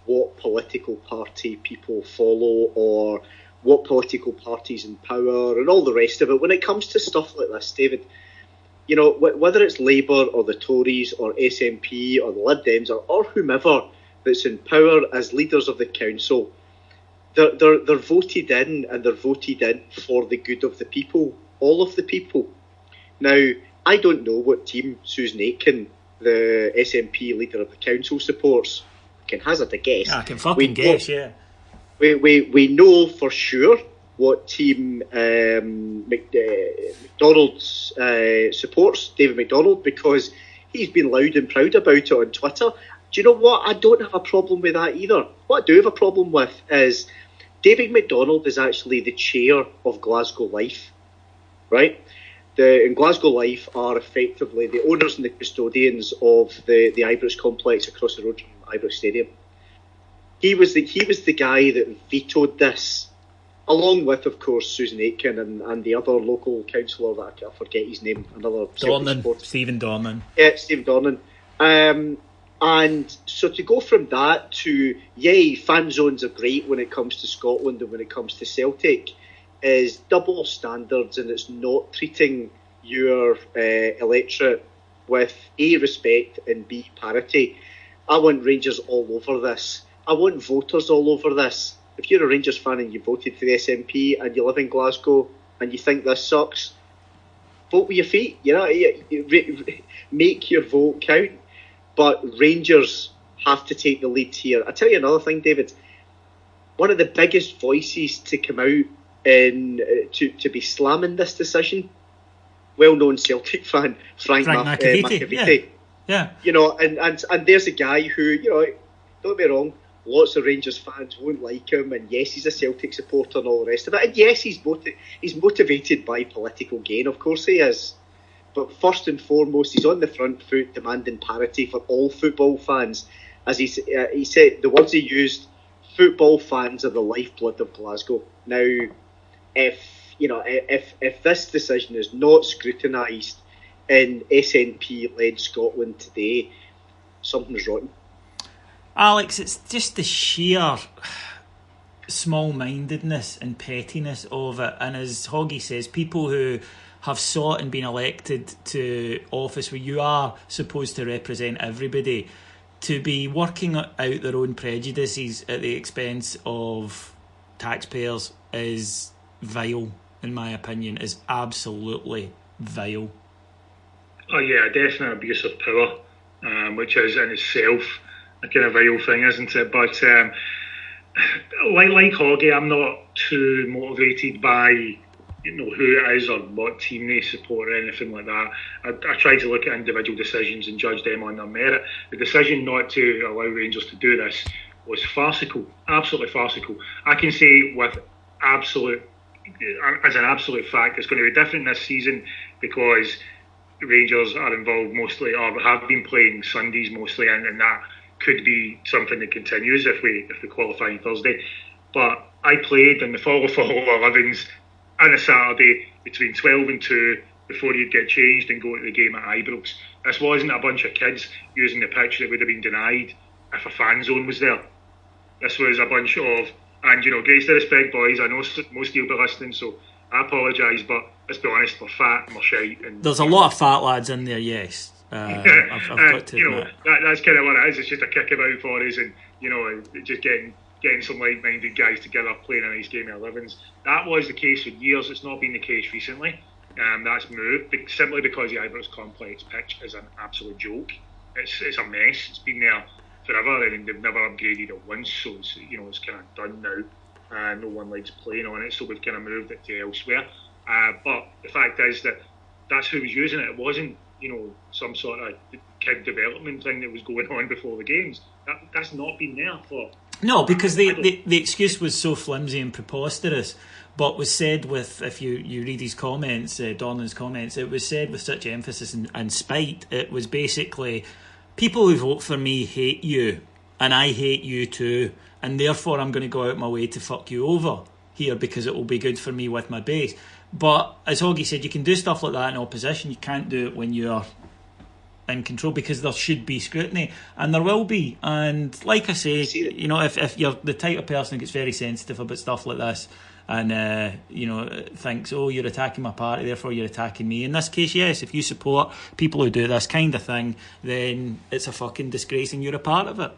C: what political party people follow or what political party's in power and all the rest of it. When it comes to stuff like this, David, whether it's Labour or the Tories or SNP or the Lib Dems or whomever that's in power as leaders of the council, they're voted in, and they're voted in for the good of the people, all of the people. Now, I don't know what team Susan Aitken, the SNP leader of the council, supports. I can hazard a guess.
A: I can fucking guess, yeah.
C: We know for sure what team McDonald supports, David McDonald, because he's been loud and proud about it on Twitter. Do you know what? I don't have a problem with that either. What I do have a problem with is David McDonald is actually the chair of Glasgow Life, right? And Glasgow Life are effectively the owners and the custodians of the Ibrox complex across the road from Ibrox Stadium. He was the guy that vetoed this, along with, of course, Susan Aitken and the other local councillor that I forget his name, another
A: Stephen Dornan.
C: Yeah, Stephen Dornan. And so to go from that to, yay, fan zones are great when it comes to Scotland and when it comes to Celtic, is double standards, and it's not treating your electorate with A, respect, and B, parity. I want Rangers all over this. I want voters all over this. If you're a Rangers fan and you voted for the SNP and you live in Glasgow and you think this sucks, vote with your feet. Make your vote count. But Rangers have to take the lead here. I tell you another thing, David. One of the biggest voices to come out and to be slamming this decision, well-known Celtic fan Frank Makaviti.
A: Yeah.
C: And there's a guy who, don't be wrong, lots of Rangers fans won't like him, and yes, he's a Celtic supporter and all the rest of it, and yes, he's motivated by political gain, of course he is. But first and foremost, he's on the front foot demanding parity for all football fans. As he said, the words he used, football fans are the lifeblood of Glasgow. Now, if this decision is not scrutinised in SNP-led Scotland today, something's rotten.
A: Alex, it's just the sheer small-mindedness and pettiness of it. And as Hoggy says, people who have sought and been elected to office where you are supposed to represent everybody, to be working out their own prejudices at the expense of taxpayers is vile, in my opinion, is absolutely vile.
B: Oh yeah, definite abuse of power, which is in itself a kind of vile thing, isn't it? But like Hoggy, I'm not too motivated by who it is or what team they support or anything like that. I try to look at individual decisions and judge them on their merit. The decision not to allow Rangers to do this was farcical, absolutely farcical. I can say as an absolute fact, it's going to be different this season because Rangers are involved mostly, or have been playing Sundays mostly, and that could be something that continues if we qualify on Thursday. But I played in the fall of all 11s on a Saturday between 12 and 2 before you'd get changed and go to the game at Ibrox. This wasn't a bunch of kids using the pitch that would have been denied if a fan zone was there. This was a bunch of, and greatest respect, boys, I know most of you will be listening, so I apologise, but let's be honest, we're fat and we're shite. And
A: there's a lot of fat lads in there, yes. I've got to admit.
B: That's kind of what it is. It's just a kickabout for us, and just getting some like-minded guys together playing a nice game of 11s. That was the case for years. It's not been the case recently. That's moved simply because the Ibrox complex pitch is an absolute joke. It's a mess. It's been there forever, and they've never upgraded it once. So it's kind of done now. No one likes playing on it, so we've kind of moved it to elsewhere. But the fact is that's who was using it. It wasn't some sort of kid development thing that was going on before the games. That's not been there for.
A: No, because the excuse was so flimsy and preposterous, but was said with, if you read his comments, Donlan's comments, it was said with such emphasis and spite. It was basically, people who vote for me hate you, and I hate you too, and therefore I'm going to go out my way to fuck you over here because it will be good for me with my base. But as Hoggy said, you can do stuff like that in opposition. You can't do it when you're in control, because there should be scrutiny, and there will be. And like I say, if you're the type of person who gets very sensitive about stuff like this and thinks, oh, you're attacking my party, therefore you're attacking me. In this case, yes, if you support people who do this kind of thing, then it's a fucking disgrace and you're a part of it.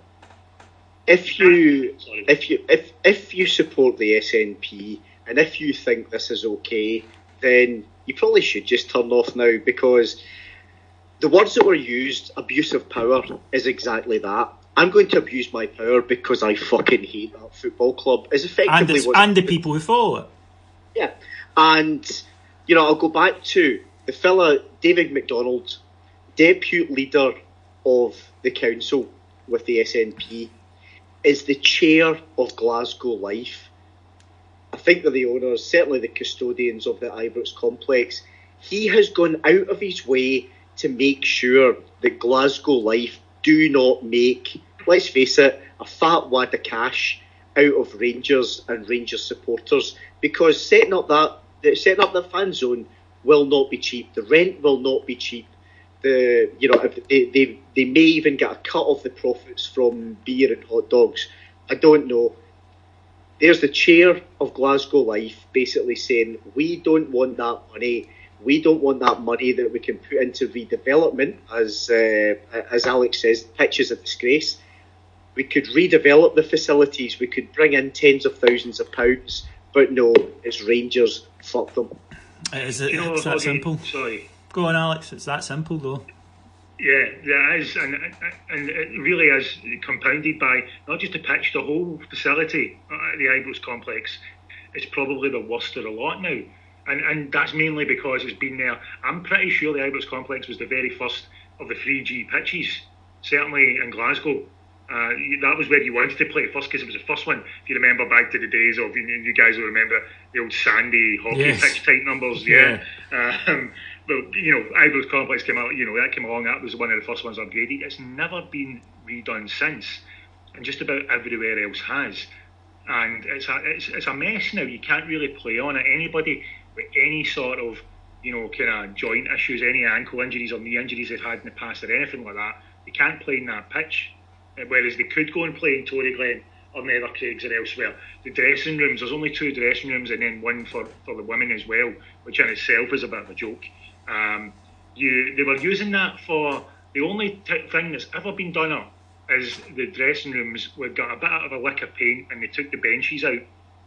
C: If you support the SNP and if you think this is okay, then you probably should just turn off now, because the words that were used, abuse of power, is exactly that. I'm going to abuse my power because I fucking hate that football club. Is effectively
A: and the people who follow it.
C: Yeah, and I'll go back to the fella David MacDonald, deputy leader of the council with the SNP, is the chair of Glasgow Life. I think they're the owners, certainly the custodians of the Ibrox complex. He has gone out of his way to make sure that Glasgow Life do not make, let's face it, a fat wad of cash out of Rangers and Rangers supporters, because setting up the Fanzone will not be cheap. The rent will not be cheap. They may even get a cut of the profits from beer and hot dogs. I don't know. There's the chair of Glasgow Life basically saying, we don't want that money. We don't want that money that we can put into redevelopment. As Alex says, pitch is a disgrace. We could redevelop the facilities. We could bring in tens of thousands of pounds. But no, it's Rangers. Fuck them.
A: It's that simple.
B: Sorry.
A: Go on, Alex. It's that simple, though.
B: Yeah, it is, and it really is compounded by not just the pitch, the whole facility at the Ibrox complex. It's probably the worst of the lot now, and that's mainly because it's been there. I'm pretty sure the Ibrox complex was the very first of the 3G pitches, certainly in Glasgow. That was where you wanted to play first, because it was the first one. If you remember back to the days of, you guys will remember the old sandy hockey pitch type numbers, yeah. But Ibrox complex came out. That came along. That was one of the first ones upgraded. It's never been redone since, and just about everywhere else has. And it's a mess now. You can't really play on it. Anybody with any sort of kind of joint issues, any ankle injuries or knee injuries they've had in the past or anything like that, they can't play in that pitch. Whereas they could go and play in Tory Glen or Nether Craigs or elsewhere. The dressing rooms, there's only 2 dressing rooms and then one for the women as well, which in itself is a bit of a joke. They were using that for the only thing that's ever been done up is the dressing rooms got a bit of a lick of paint, and they took the benches out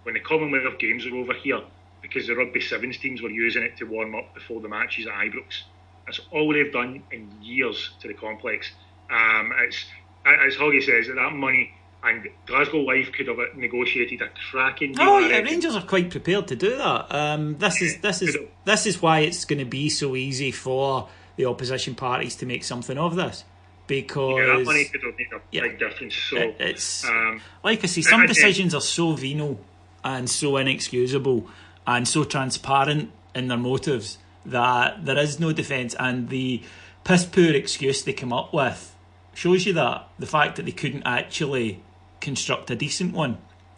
B: when the Commonwealth Games were over here, because the Rugby Sevens teams were using it to warm up before the matches at Ibrox. That's all they've done in years to the complex. It's, as Hoggy says, that money, and Glasgow Life could have negotiated a cracking deal.
A: Oh yeah, Rangers are quite prepared to do that. This is why it's going to be so easy for the opposition parties to make something of this, because
B: that money could have made a big difference. So
A: it's like I say, some decisions are so venal and so inexcusable and so transparent in their motives that there is no defence, and the piss poor excuse they come up with shows you that the fact that they couldn't actually construct a decent one,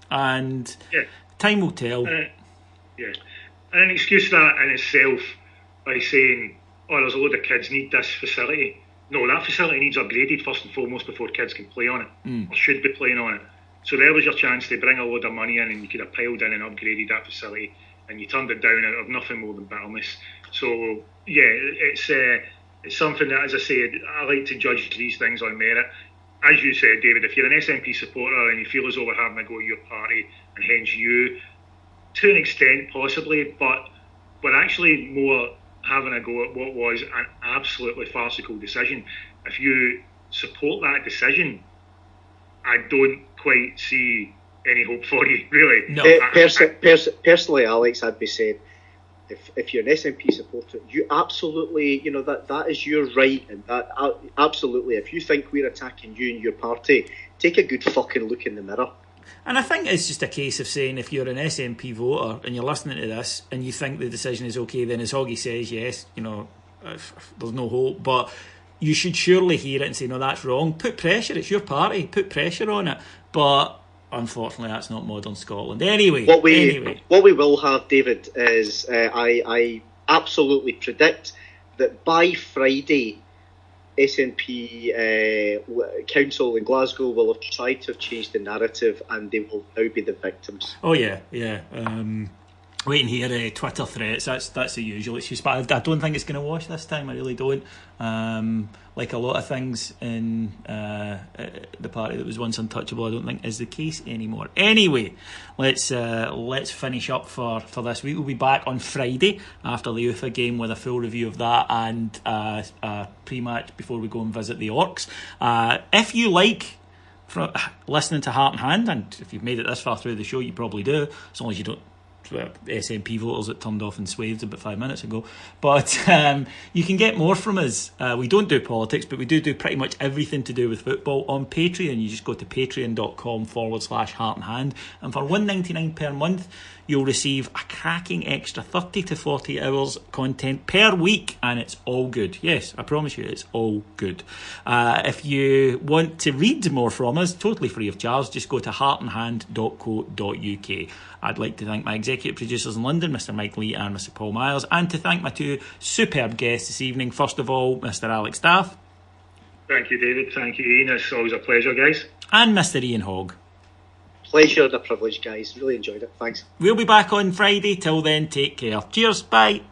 A: and time will tell.
B: And an excuse for that in itself, by saying, there's a load of kids need this facility. No, that facility needs upgraded first and foremost before kids can play on it, or should be playing on it. So there was your chance to bring a load of money in, and you could have piled in and upgraded that facility, and you turned it down out of nothing more than bitterness. So it's something that, as I said, I like to judge these things on merit. As you said, David, if you're an SNP supporter and you feel as though we're having a go at your party, and hence you, to an extent possibly, but we're actually more having a go at what was an absolutely farcical decision. If you support that decision, I don't quite see any hope for you, really.
A: No.
C: Personally, Alex, I'd be saying, if you're an SNP supporter, you absolutely, that is your right, and that absolutely, if you think we're attacking you and your party, take a good fucking look in the mirror.
A: And I think it's just a case of saying, if you're an SNP voter and you're listening to this and you think the decision is okay, then as Hoggy says, yes, there's no hope, but you should surely hear it and say, no, that's wrong. Put pressure, it's your party, put pressure on it. But unfortunately, that's not modern Scotland. Anyway,
C: what we will have, David, is I absolutely predict that by Friday, SNP Council in Glasgow will have tried to have changed the narrative, and they will now be the victims.
A: Oh yeah. Waiting here, Twitter threats. That's the usual excuse, but I don't think it's going to wash this time. I really don't. Like a lot of things in the party that was once untouchable, I don't think is the case anymore. Anyway, let's finish up for this week. We'll be back on Friday after the UFA game with a full review of that and a pre-match before we go and visit the Orcs. If you like listening to Heart and Hand, and if you've made it this far through the show, you probably do, as long as you don't SNP voters that turned off in swathes about 5 minutes ago. But you can get more from us. We don't do politics, but we do pretty much everything to do with football on Patreon. You just go to patreon.com/heart and hand, and for $1.99 per month you'll receive a cracking extra 30 to 40 hours content per week, and it's all good. Yes, I promise you, it's all good. If you want to read more from us, totally free of charge, just go to heartandhand.co.uk. I'd like to thank my executive producers in London, Mr. Mike Lee and Mr. Paul Myers, and to thank my two superb guests this evening. First of all, Mr. Alex Daff.
B: Thank you, David. Thank you, Ian. It's always a pleasure, guys.
A: And Mr. Ian Hogg.
C: Pleasure and a privilege, guys. Really enjoyed it. Thanks.
A: We'll be back on Friday. Till then, take care. Cheers. Bye.